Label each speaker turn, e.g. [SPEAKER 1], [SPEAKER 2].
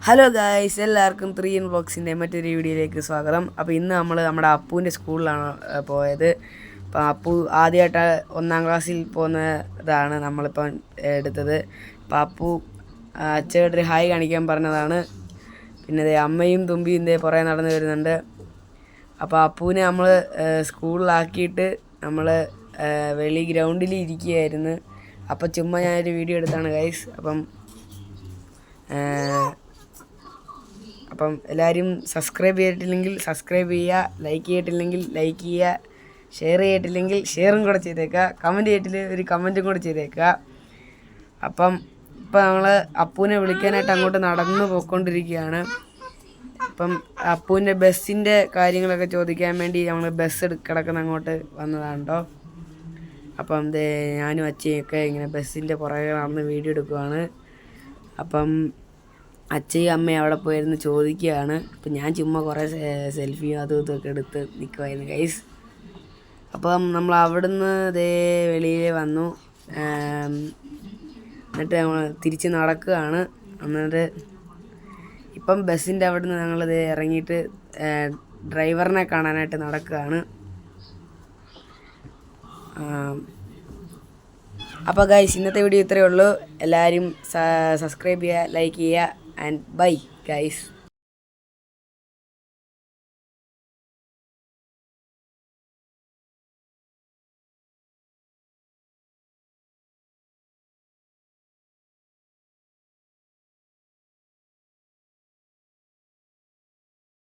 [SPEAKER 1] Hello guys, എല്ലാവർക്കും 3 in Vlogsൻ്റെ മറ്റൊരു വീഡിയോയിലേക്ക് സ്വാഗതം. അപ്പോൾ ഇന്ന് നമ്മൾ നമ്മുടെ അപ്പൂൻ്റെ സ്കൂളിലാണ് പോയത്. അപ്പോൾ അപ്പു ആദ്യമായിട്ട് 1ാം ക്ലാസ്സിൽ പോകുന്നതാണ് നമ്മളിപ്പം എടുത്തത്. അപ്പോൾ അപ്പു അച്ഛയോടൊരു ഹായ് കാണിക്കാൻ പറഞ്ഞതാണ്. പിന്നെ അമ്മയും തുമ്പിയും പുറകെ നടന്നു വരുന്നുണ്ട്. അപ്പോൾ അപ്പൂവിനെ നമ്മൾ സ്കൂളിലാക്കിയിട്ട് നമ്മൾ വെളി ഗ്രൗണ്ടിൽ ഇരിക്കുകയായിരുന്നു. അപ്പോൾ ചുമ്മാ ഞാനൊരു വീഡിയോ എടുത്താണ് ഗൈസ്. അപ്പം എല്ലാവരും സബ്സ്ക്രൈബ് ചെയ്തിട്ടില്ലെങ്കിൽ സബ്സ്ക്രൈബ് ചെയ്യുക, ലൈക്ക് ചെയ്തിട്ടില്ലെങ്കിൽ ലൈക്ക് ചെയ്യുക, ഷെയർ ചെയ്തിട്ടില്ലെങ്കിൽ ഷെയറും കൂടെ ചെയ്തേക്കുക, കമൻറ്റ് ചെയ്തിട്ടില്ലെങ്കിൽ ഒരു കമൻറ്റും കൂടെ ചെയ്തേക്കുക. ഇപ്പം നമ്മൾ അപ്പൂനെ വിളിക്കാനായിട്ട് അങ്ങോട്ട് നടന്നു പോയിക്കൊണ്ടിരിക്കുകയാണ്. അപ്പം അപ്പൂൻ്റെ ബസ്സിൻ്റെ കാര്യങ്ങളൊക്കെ ചോദിക്കാൻ വേണ്ടി നമ്മൾ ബസ് കിടക്കുന്ന അങ്ങോട്ട് വന്നതാണ് കേട്ടോ. അപ്പം ഞാനും അച്ഛയൊക്കെ ഇങ്ങനെ ബസ്സിൻ്റെ പുറകെ നടന്ന് വീഡിയോ എടുക്കുവാണ്. അപ്പം അച്ഛയും അമ്മയും അവിടെ പോയിരുന്ന് ചോദിക്കുകയാണ്. അപ്പം ഞാൻ ചുമ്മാ കുറേ സെൽഫിയും അതും ഇതൊക്കെ എടുത്ത് നിൽക്കുമായിരുന്നു ഗൈസ്. അപ്പം നമ്മൾ അവിടുന്ന് വെളിയിൽ വന്നു. എന്നിട്ട് നമ്മൾ തിരിച്ച് നടക്കുകയാണ്. എന്നിട്ട് ഇപ്പം ബസ്സിൻ്റെ അവിടുന്ന് ഞങ്ങൾ ഇറങ്ങിയിട്ട് ഡ്രൈവറിനെ കാണാനായിട്ട് നടക്കുകയാണ്. അപ്പോൾ ഗൈസ്, ഇന്നത്തെ വീഡിയോ ഇത്രയേ ഉള്ളൂ. എല്ലാവരും സബ്സ്ക്രൈബ് ചെയ്യുക, ലൈക്ക് ചെയ്യുക, and bye guys.